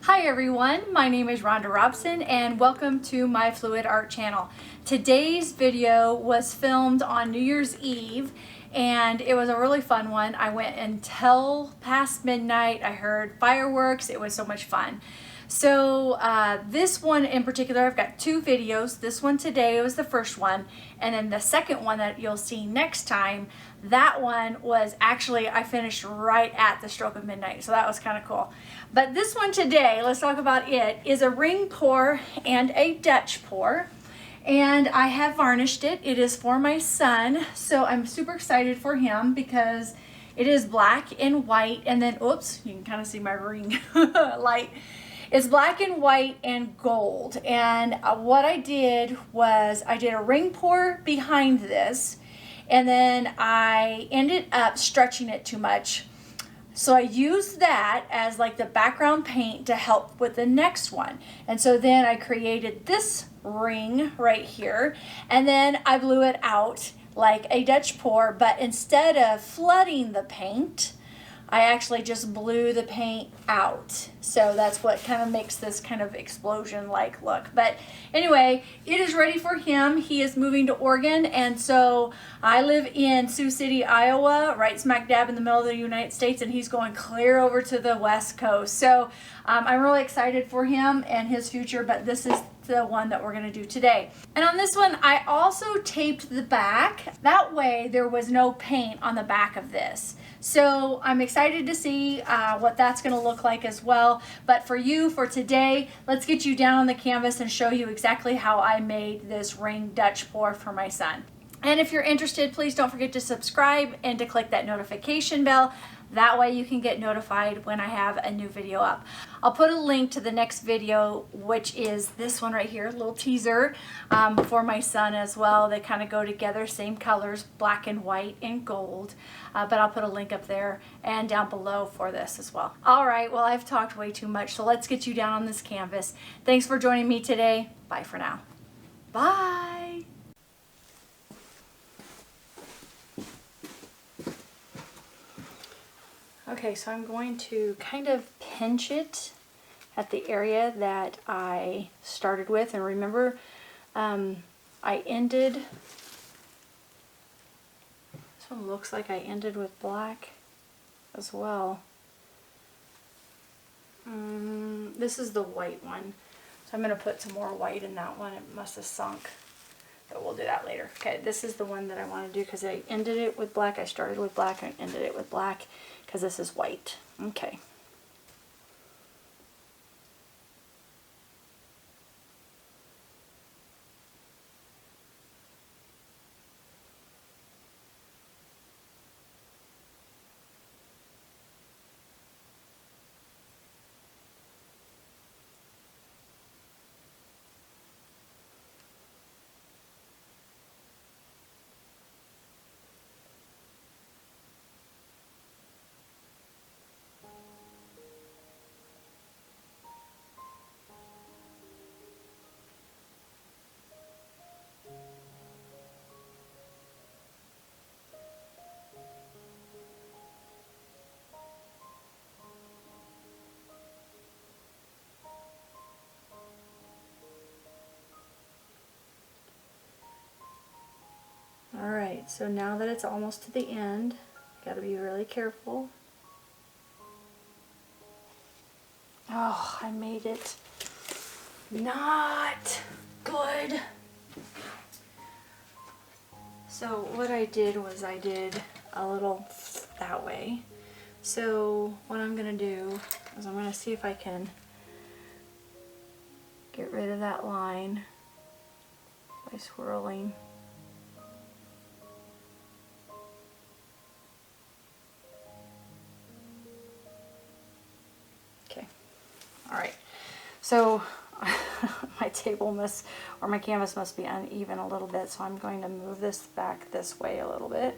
Hi everyone, my name is Rhonda Robson and welcome to my Fluid Art channel. Today's video was filmed on New Year's Eve and it was a really fun one. I went until past midnight. I heard fireworks. It was so much fun. So this one in particular, I've got two videos. This one today was the first one, and then the second one that you'll see next time, that one was actually, I finished right at the stroke of midnight, so that was kind of cool. But this one today, let's talk about it, is a ring pour and a Dutch pour. And I have varnished it. It is for my son, so I'm super excited for him because it is black and white, and then, oops, you can kind of see my ring light. It's black and white and gold. And what I did was I did a ring pour behind this, and then I ended up stretching it too much. So I used that as like the background paint to help with the next one. And so then I created this ring right here, and then I blew it out like a Dutch pour, but instead of flooding the paint, I actually just blew the paint out. So that's what kind of makes this kind of explosion-like look. But anyway, it is ready for him. He is moving to Oregon, and so I live in Sioux City, Iowa, right smack dab in the middle of the United States, and he's going clear over to the West Coast. So I'm really excited for him and his future, but this is the one that we're going to do today. And on this one, I also taped the back. That way there was no paint on the back of this. So I'm excited to see what that's going to look like as well. But for you, for today, let's get you down on the canvas and show you exactly how I made this ring Dutch pour for my son. And if you're interested, please don't forget to subscribe and to click that notification bell. That way you can get notified when I have a new video up. I'll put a link to the next video, which is this one right here, a little teaser for my son as well. They kind of go together, same colors, black and white and gold. But I'll put a link up there and down below for this as well. All right, well, I've talked way too much, so let's get you down on this canvas. Thanks for joining me today. Bye for now. Bye. Okay, so I'm going to kind of pinch it at the area that I started with. And remember, I ended, this one looks like I ended with black as well. This is the white one. So I'm going to put some more white in that one. It must have sunk, but we'll do that later. Okay, this is the one that I want to do because I ended it with black. I started with black and ended it with black because this is white. Okay. Alright, so now that it's almost to the end, got to be really careful. Oh, I made it not good. So what I did was I did a little that way. So what I'm going to do is I'm going to see if I can get rid of that line by swirling. Alright, so my table must, or my canvas must be uneven a little bit, so I'm going to move this back this way a little bit.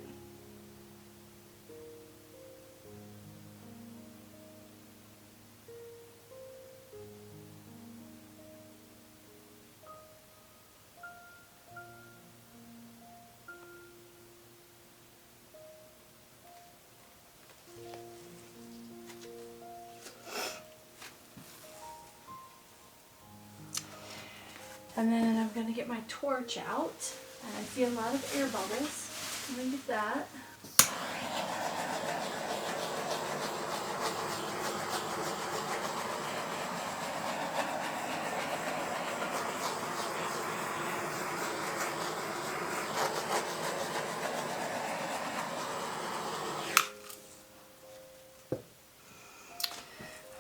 And then I'm going to get my torch out. And I see a lot of air bubbles. I'm going to get that.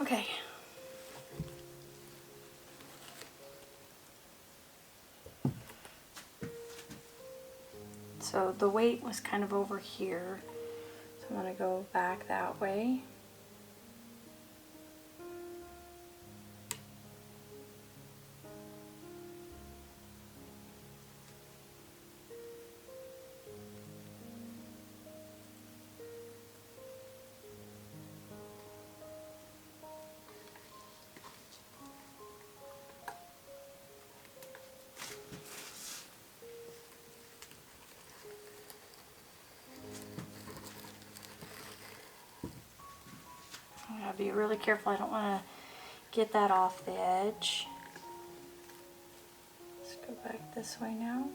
Okay. So the weight was kind of over here. So I'm going to go back that way. I gotta be really careful. I don't want to get that off the edge. Let's go back this way now.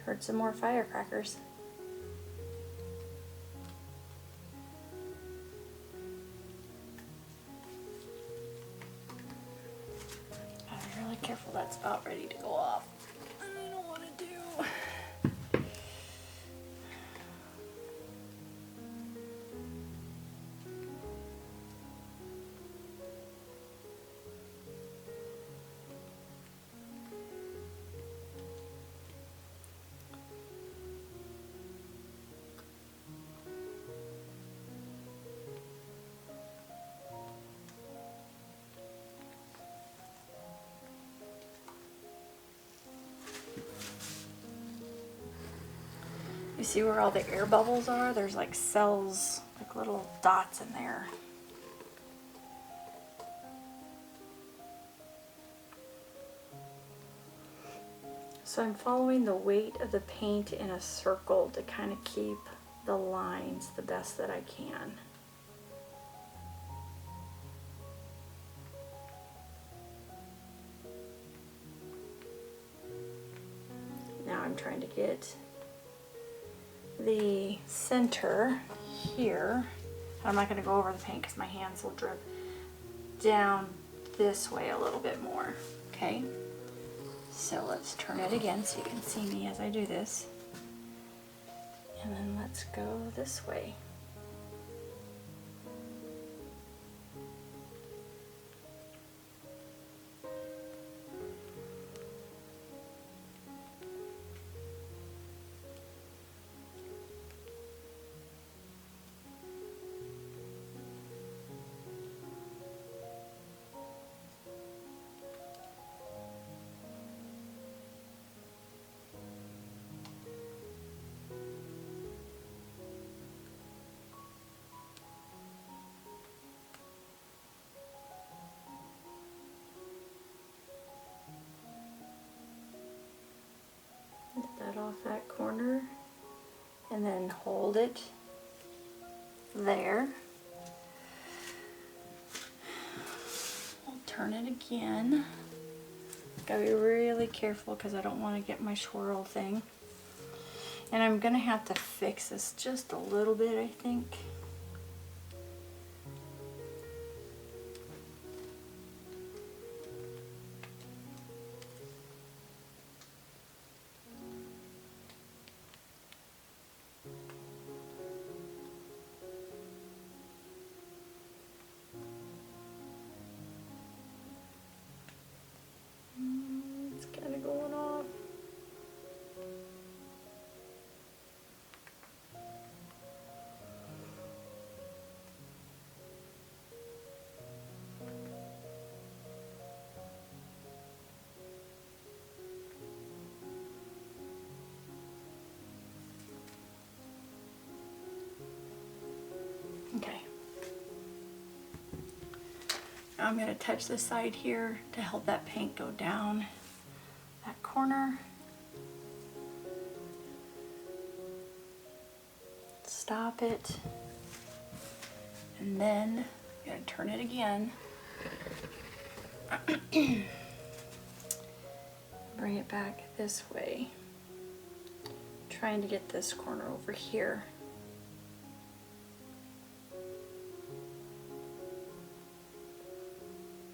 Heard some more firecrackers. Gotta be really careful. That's about ready to go off. I don't know what to do. You see where all the air bubbles are? There's like cells, like little dots in there. So I'm following the weight of the paint in a circle to kind of keep the lines the best that I can. Now I'm trying to get the center here. I'm not going to go over the paint because my hands will drip down this way a little bit more. Okay, so let's turn it again so you can see me as I do this. And then let's go this way. Get that off that corner and then hold it there. I'll turn it again. Gotta be really careful because I don't want to get my swirl thing. And I'm gonna have to fix this just a little bit, I think. It's kind of going off. Okay. Now I'm going to touch the side here to help that paint go down that corner. Stop it. And then gonna turn it again. Bring it back this way. Trying to get this corner over here.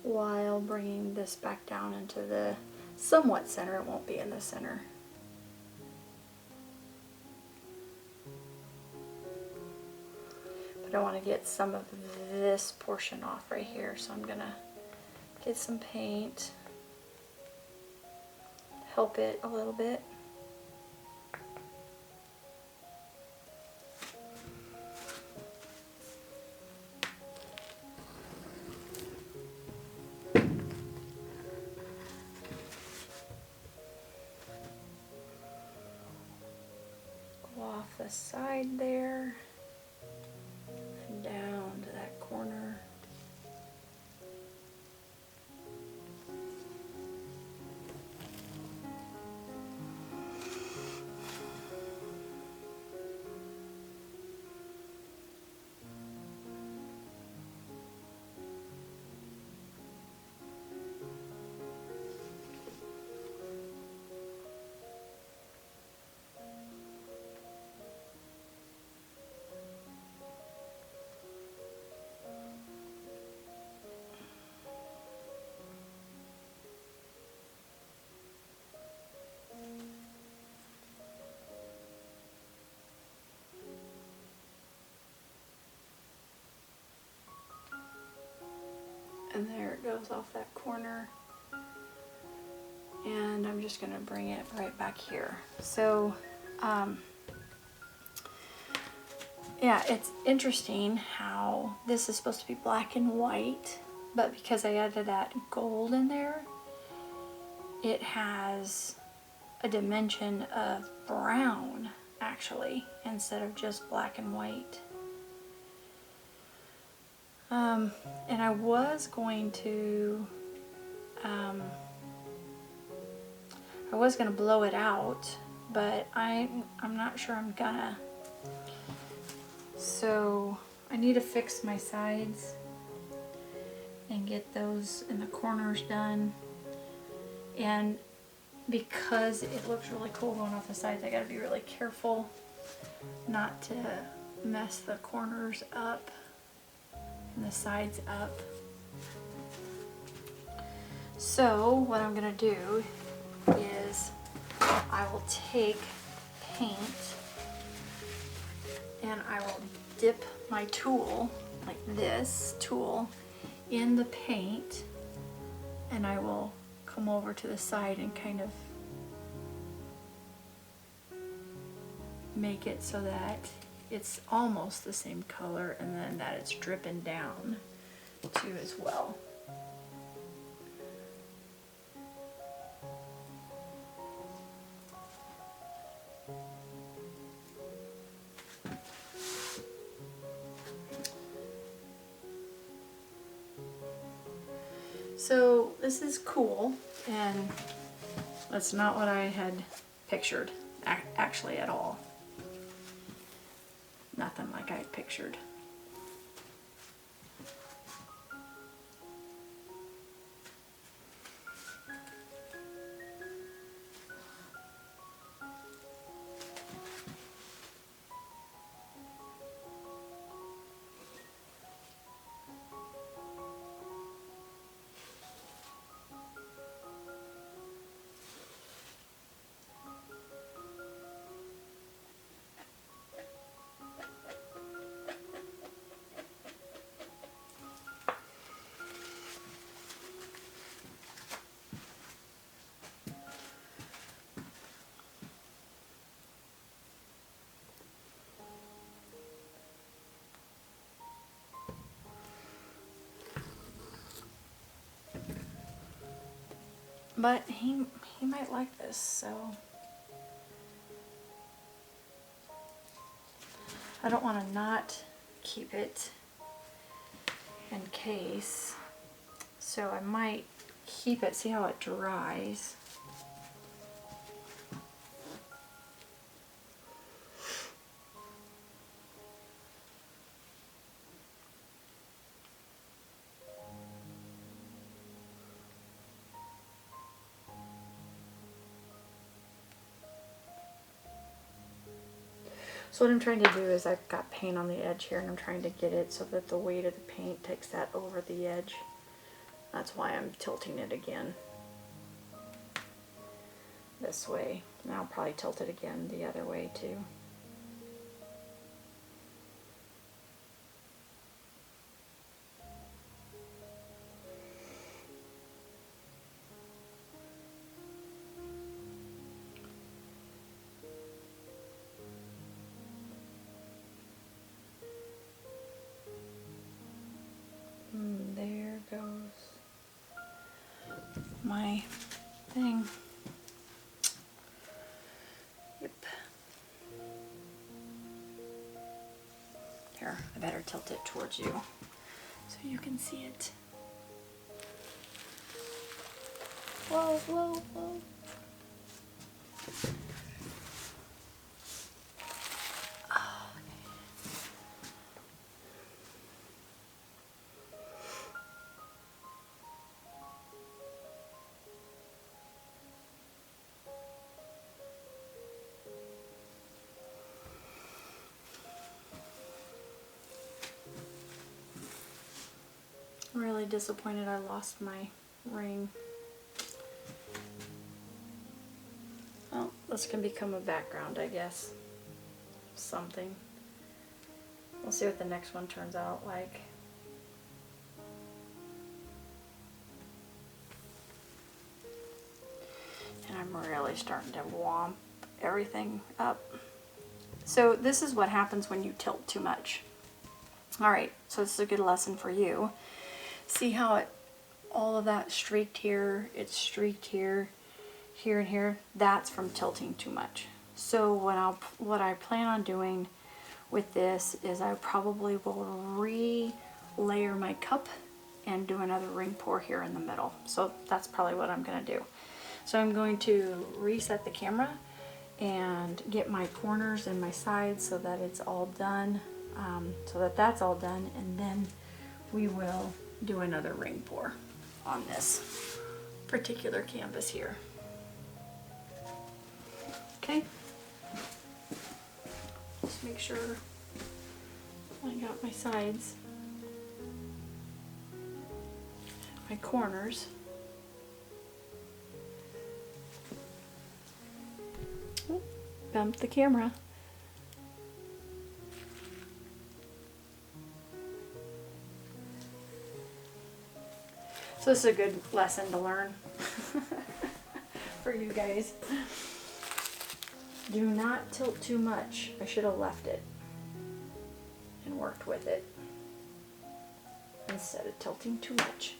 While bringing this back down into the somewhat center. It won't be in the center. But I want to get some of this portion off right here, so I'm gonna get some paint, help it a little bit. Off the side there and down to that corner. And there it goes off that corner. And I'm just gonna bring it right back here. So, yeah, it's interesting how this is supposed to be black and white, but because I added that gold in there, it has a dimension of brown, actually, instead of just black and white. And I was going to blow it out, but I'm not sure I'm gonna. So I need to fix my sides and get those in the corners done. And because it looks really cool going off the sides, I gotta be really careful not to mess the corners up and the sides up. So what I'm gonna do is I will take paint and I will dip my tool, like this tool, in the paint, and I will come over to the side and kind of make it so that it's almost the same color, and then that it's dripping down too as well. So this is cool, and that's not what I had pictured actually at all. Nothing like I pictured. But he might like this, so I don't want to not keep it in case. So I might keep it, see how it dries. So what I'm trying to do is I've got paint on the edge here, and I'm trying to get it so that the weight of the paint takes that over the edge. That's why I'm tilting it again this way. And I'll probably tilt it again the other way too. There goes my thing. Yep. Here, I better tilt it towards you so you can see it. Whoa, whoa, whoa. I'm really disappointed I lost my ring. Well, this can become a background, I guess. Something. We'll see what the next one turns out like. And I'm really starting to womp everything up. So this is what happens when you tilt too much. Alright, so this is a good lesson for you. See how it, all of that streaked here, it's streaked here, here and here? That's from tilting too much. So what I plan on doing with this is I probably will re-layer my cup and do another ring pour here in the middle. So that's probably what I'm going to do. So I'm going to reset the camera and get my corners and my sides so that it's all done, so that's all done, and then we will do another ring pour on this particular canvas here. Okay, just make sure I got my sides, my corners. Oh, bumped the camera. So this is a good lesson to learn for you guys. Do not tilt too much. I should have left it and worked with it instead of tilting too much.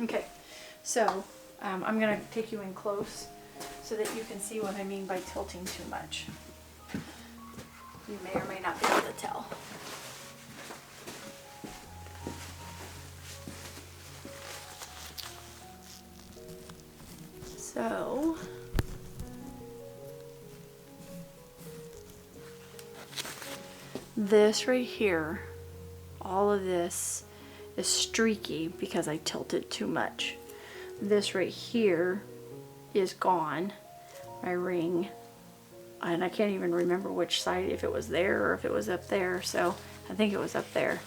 Okay, so I'm going to take you in close so that you can see what I mean by tilting too much. You may or may not be able to tell. So, this right here, all of this is streaky because I tilted too much. This right here is gone, my ring, and I can't even remember which side, if it was there or if it was up there, so I think it was up there.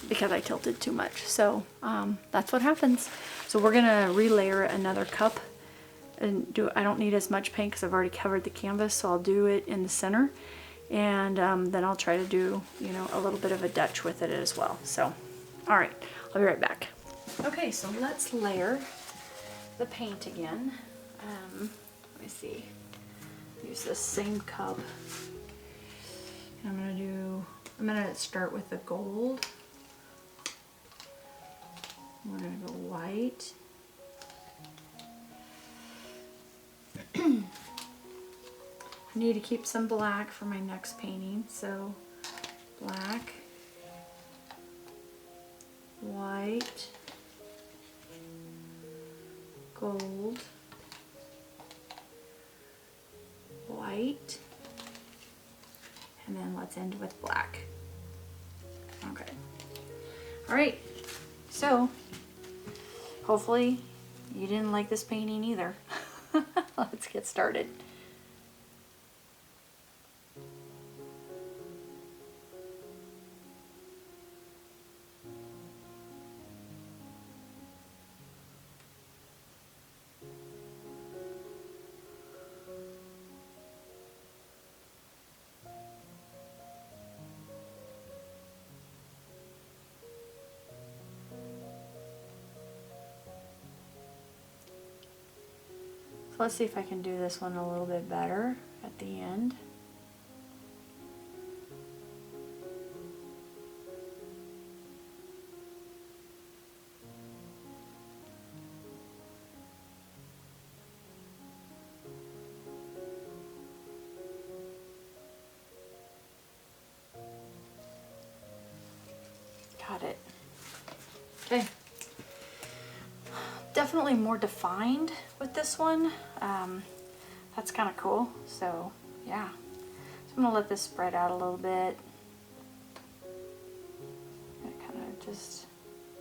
Because I tilted too much. So that's what happens. So we're gonna relayer another cup, and I don't need as much paint because I've already covered the canvas, so I'll do it in the center, and then I'll try to do, you know, a little bit of a Dutch with it as well. So all right, I'll be right back. Okay, so let's layer the paint again. Let me see, use this same cup. I'm gonna start with the gold. We're gonna go white. I need to keep some black for my next painting, so black, white, gold, white, and then let's end with black. Okay. All right. So, hopefully you didn't like this painting either. Let's get started. let's see if I can do this one a little bit better at the end. Got it. Okay. Definitely more defined with this one. That's kind of cool. So yeah, so I'm gonna let this spread out a little bit. Kind of just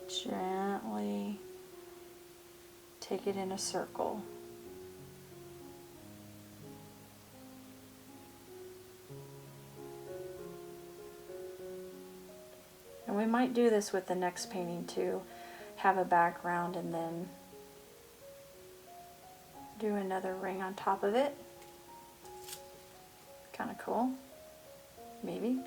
gently take it in a circle. And we might do this with the next painting too. Have a background and then do another ring on top of it. Kind of cool, maybe.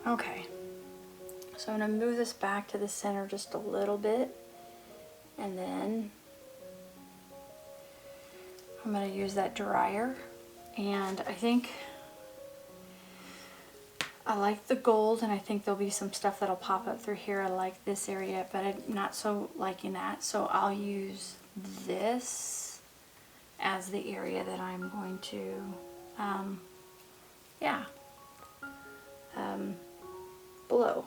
Okay, so I'm going to move this back to the center just a little bit, and then I'm going to use that dryer, and I think I like the gold, and I think there'll be some stuff that'll pop up through here. I like this area, but I'm not so liking that, so I'll use this as the area that I'm going to, blow.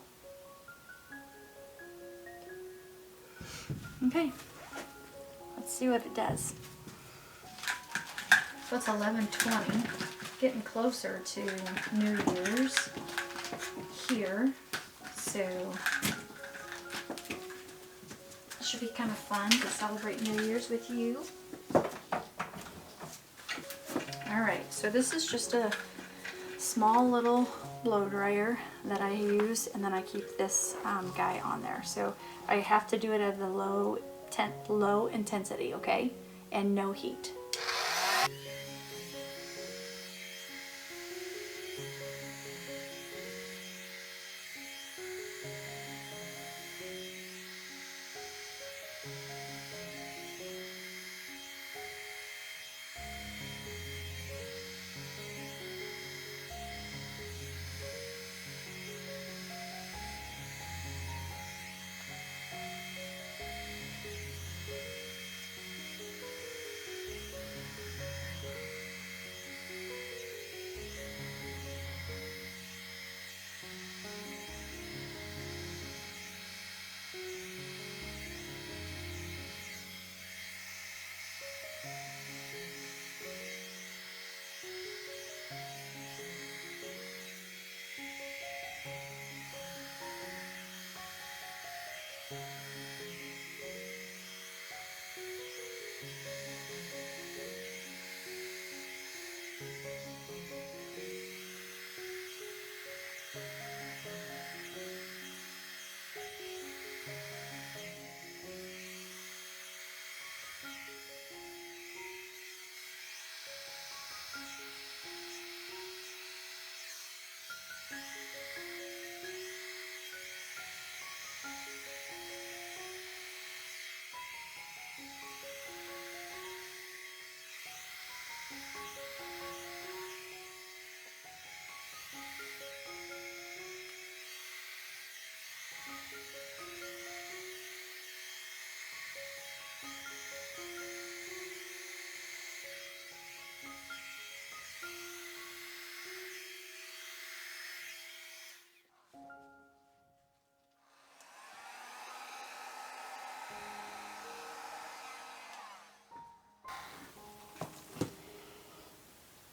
Okay, let's see what it does. So it's 11:20, getting closer to New Year's here, so it should be kind of fun to celebrate New Year's with you. Alright, so this is just a small little blow dryer that I use, and then I keep this guy on there. So I have to do it at the low intensity, okay? And no heat.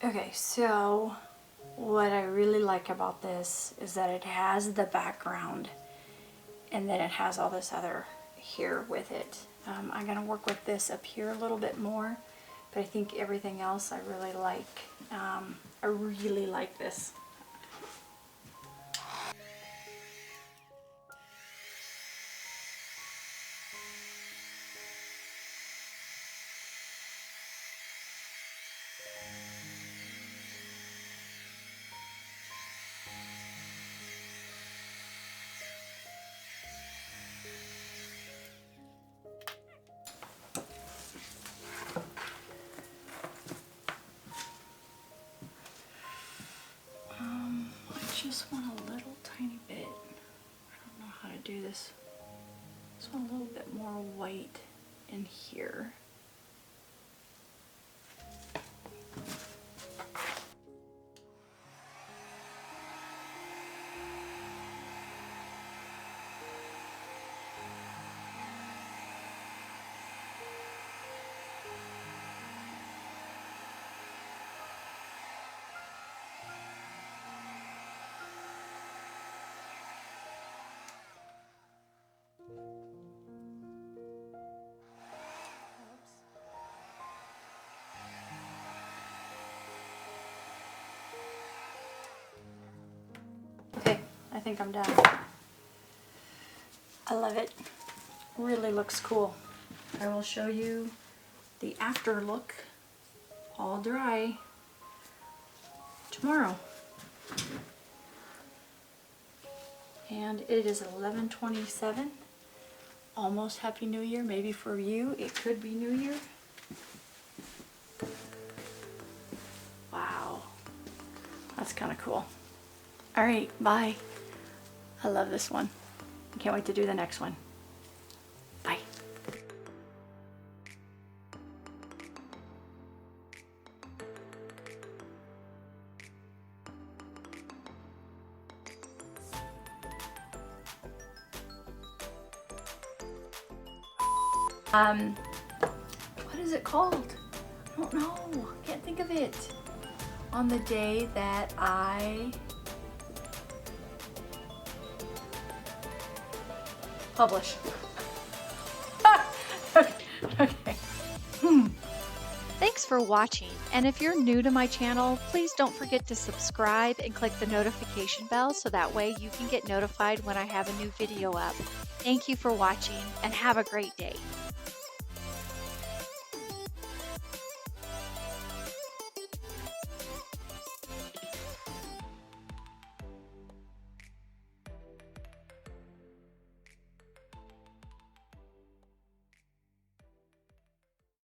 Okay, so what I really like about this is that it has the background and then it has all this other here with it. I'm going to work with this up here a little bit more, but I think everything else I really like. I really like this. I just want a little tiny bit. I don't know how to do this. Just want a little bit more white in here. Okay, I think I'm done. I love it. Really looks cool. I will show you the after look, all dry, tomorrow. And it is 11:27. Almost Happy New Year. Maybe for you it could be New Year. Wow, that's kind of cool. All right, bye. I love this one. I can't wait to do the next one. Bye. What is it called? I don't know. Can't think of it. On the day that I publish. Okay. Thanks for watching, and if you're new to my channel, please don't forget to subscribe and click the notification bell so that way you can get notified when I have a new video up. Thank you for watching and have a great day.